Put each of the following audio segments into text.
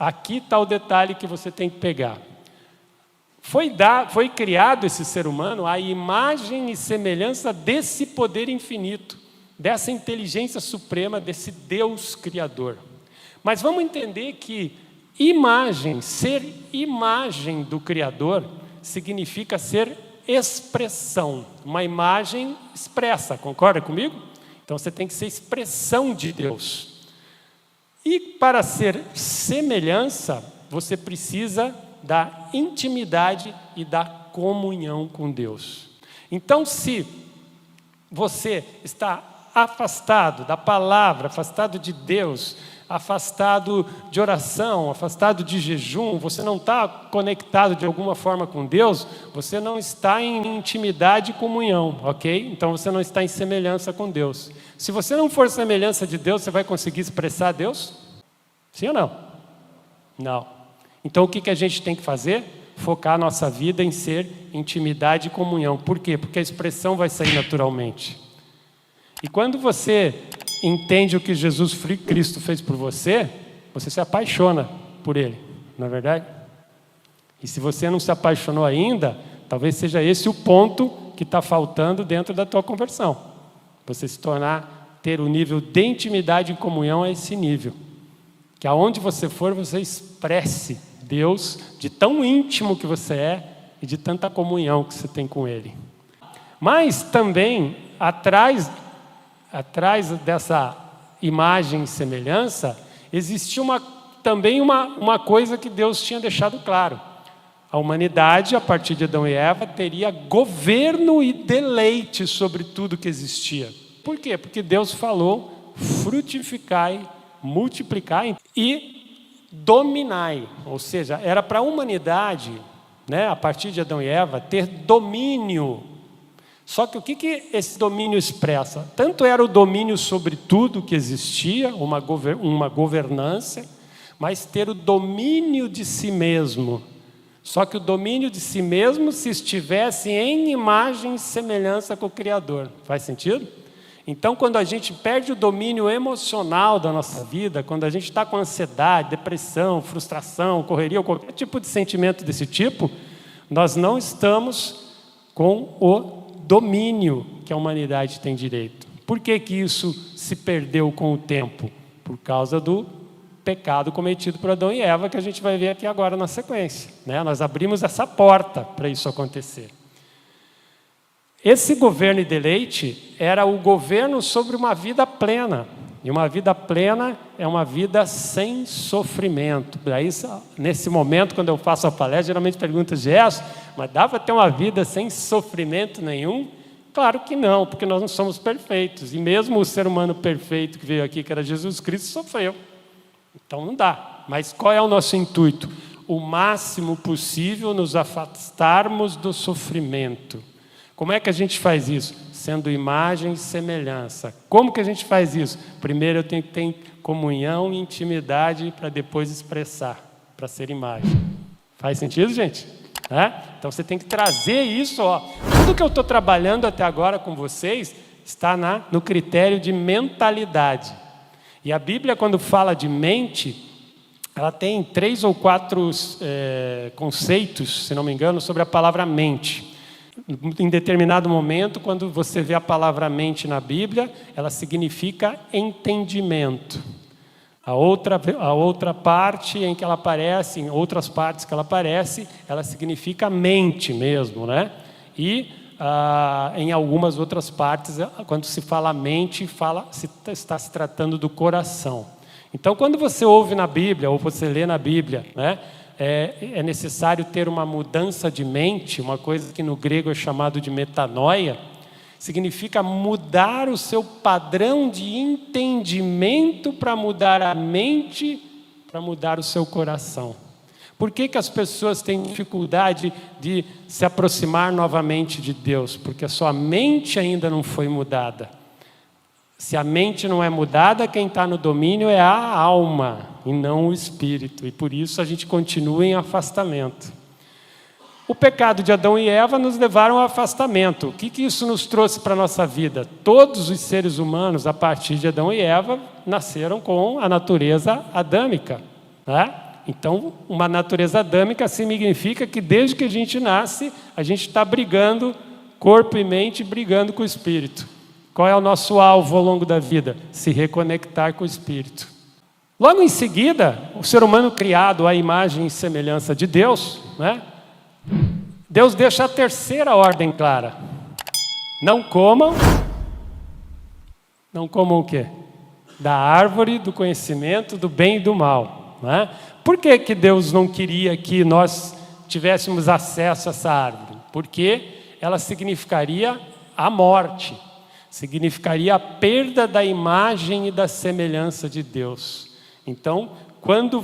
aqui está o detalhe que você tem que pegar. Foi criado esse ser humano à imagem e semelhança desse poder infinito, dessa inteligência suprema, desse Deus Criador. Mas vamos entender que ser imagem do Criador, significa ser expressão. Uma imagem expressa, concorda comigo? Então você tem que ser expressão de Deus. E para ser semelhança, você precisa da intimidade e da comunhão com Deus. Então, se você está afastado da palavra, afastado de Deus, afastado de oração, afastado de jejum, você não está conectado de alguma forma com Deus, você não está em intimidade e comunhão, ok? Então você não está em semelhança com Deus. Se você não for semelhança de Deus, você vai conseguir expressar Deus? Sim ou não? Não. Então o que a gente tem que fazer? Focar a nossa vida em ser intimidade e comunhão. Por quê? Porque a expressão vai sair naturalmente. E quando você entende o que Jesus Cristo fez por você, você se apaixona por Ele, não é verdade? E se você não se apaixonou ainda, talvez seja esse o ponto que está faltando dentro da tua conversão. Você ter o nível de intimidade e comunhão a esse nível. Que aonde você for, você expresse Deus de tão íntimo que você é e de tanta comunhão que você tem com Ele. Mas também, atrás dessa imagem e semelhança, existia também uma coisa que Deus tinha deixado claro. A humanidade, a partir de Adão e Eva, teria governo e deleite sobre tudo que existia. Por quê? Porque Deus falou, frutificai, multiplicai e dominai. Ou seja, era para a humanidade, né, a partir de Adão e Eva, ter domínio. Só que o que esse domínio expressa? Tanto era o domínio sobre tudo que existia, uma governança, mas ter o domínio de si mesmo. Só que o domínio de si mesmo se estivesse em imagem e semelhança com o Criador. Faz sentido? Então, quando a gente perde o domínio emocional da nossa vida, quando a gente está com ansiedade, depressão, frustração, correria, ou qualquer tipo de sentimento desse tipo, nós não estamos com o domínio que a humanidade tem direito. Por que isso se perdeu com o tempo? Por causa do pecado cometido por Adão e Eva, que a gente vai ver aqui agora na sequência, né? Nós abrimos essa porta para isso acontecer. Esse governo e deleite era o governo sobre uma vida plena. E uma vida plena é uma vida sem sofrimento. Daí, nesse momento, quando eu faço a palestra, geralmente pergunto, Gerson, mas dá para ter uma vida sem sofrimento nenhum? Claro que não, porque nós não somos perfeitos. E mesmo o ser humano perfeito que veio aqui, que era Jesus Cristo, sofreu. Então não dá. Mas qual é o nosso intuito? O máximo possível nos afastarmos do sofrimento. Como é que a gente faz isso? Sendo imagem e semelhança. Como que a gente faz isso? Primeiro eu tenho que ter comunhão e intimidade para depois expressar, para ser imagem. Faz sentido, gente? Então você tem que trazer isso. Tudo que eu estou trabalhando até agora com vocês está no critério de mentalidade. E a Bíblia, quando fala de mente, ela tem 3 ou 4 conceitos, se não me engano, sobre a palavra mente. Em determinado momento, quando você vê a palavra mente na Bíblia, ela significa entendimento. A outra parte em que ela aparece, em outras partes que ela aparece, ela significa mente mesmo, né? E em algumas outras partes, quando se fala mente, está se tratando do coração. Então, quando você ouve na Bíblia, ou você lê na Bíblia, né? É necessário ter uma mudança de mente, uma coisa que no grego é chamado de metanoia, significa mudar o seu padrão de entendimento para mudar a mente, para mudar o seu coração. Por que as pessoas têm dificuldade de se aproximar novamente de Deus? Porque a sua mente ainda não foi mudada. Se a mente não é mudada, quem está no domínio é a alma e não o espírito. E por isso a gente continua em afastamento. O pecado de Adão e Eva nos levaram ao afastamento. O que isso nos trouxe para a nossa vida? Todos os seres humanos, a partir de Adão e Eva, nasceram com a natureza adâmica, né? Então, uma natureza adâmica significa que desde que a gente nasce, a gente está brigando, corpo e mente, brigando com o espírito. Qual é o nosso alvo ao longo da vida? Se reconectar com o espírito. Logo em seguida, o ser humano criado à imagem e semelhança de Deus, né? Deus deixa a terceira ordem clara. Não comam o quê? Da árvore do conhecimento do bem e do mal, né? Por que que Deus não queria que nós tivéssemos acesso a essa árvore? Porque ela significaria a morte, significaria a perda da imagem e da semelhança de Deus. Então, quando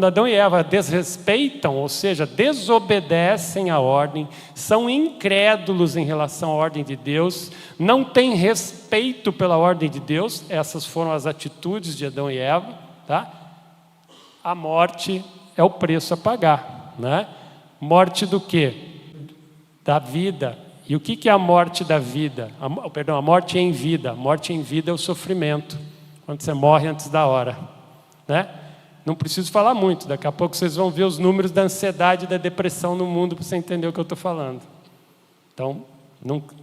Adão e Eva desrespeitam, ou seja, desobedecem a ordem, são incrédulos em relação à ordem de Deus, não têm respeito pela ordem de Deus, essas foram as atitudes de Adão e Eva, tá? A morte é o preço a pagar, né? Morte do quê? Da vida. E o que é a morte da vida? A morte em vida. A morte em vida é o sofrimento, quando você morre antes da hora, né? Não preciso falar muito, daqui a pouco vocês vão ver os números da ansiedade e da depressão no mundo para você entender o que eu estou falando. Então,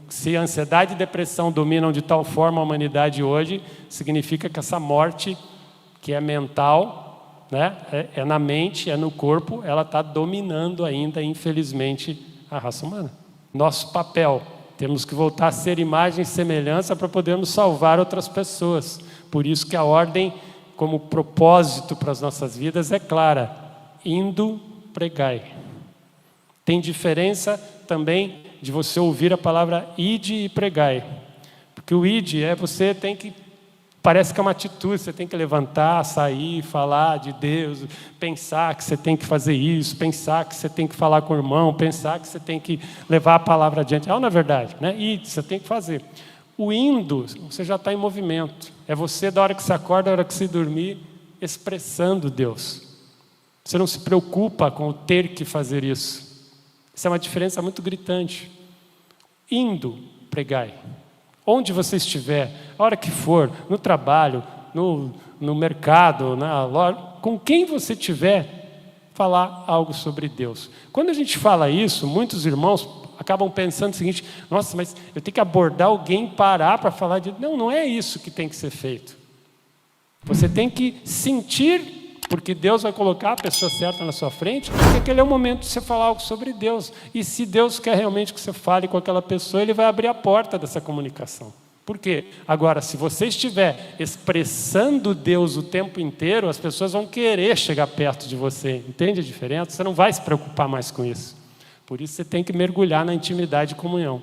se a ansiedade e depressão dominam de tal forma a humanidade hoje, significa que essa morte, que é mental, né, é na mente, é no corpo, ela está dominando ainda, infelizmente, a raça humana. Nosso papel, temos que voltar a ser imagem e semelhança para podermos salvar outras pessoas. Por isso que a ordem, como propósito para as nossas vidas, é clara: indo, pregai. Tem diferença também de você ouvir a palavra ide e pregai. Porque o ide você tem que, parece que é uma atitude, você tem que levantar, sair, falar de Deus, pensar que você tem que fazer isso, pensar que você tem que falar com o irmão, pensar que você tem que levar a palavra adiante. Não é verdade, né? Ide, você tem que fazer. O indo, você já está em movimento. É você, da hora que você acorda, da hora que você dormir, expressando Deus. Você não se preocupa com o ter que fazer isso. Isso é uma diferença muito gritante. Indo, pregai. Onde você estiver, a hora que for, no trabalho, no mercado, na loja, com quem você estiver, falar algo sobre Deus. Quando a gente fala isso, muitos irmãos acabam pensando o seguinte: nossa, mas eu tenho que abordar alguém, parar para falar de... Não é isso que tem que ser feito. Você tem que sentir, porque Deus vai colocar a pessoa certa na sua frente, porque aquele é o momento de você falar algo sobre Deus. E se Deus quer realmente que você fale com aquela pessoa, Ele vai abrir a porta dessa comunicação. Por quê? Agora, se você estiver expressando Deus o tempo inteiro, as pessoas vão querer chegar perto de você. Entende a diferença? Você não vai se preocupar mais com isso. Por isso você tem que mergulhar na intimidade e comunhão.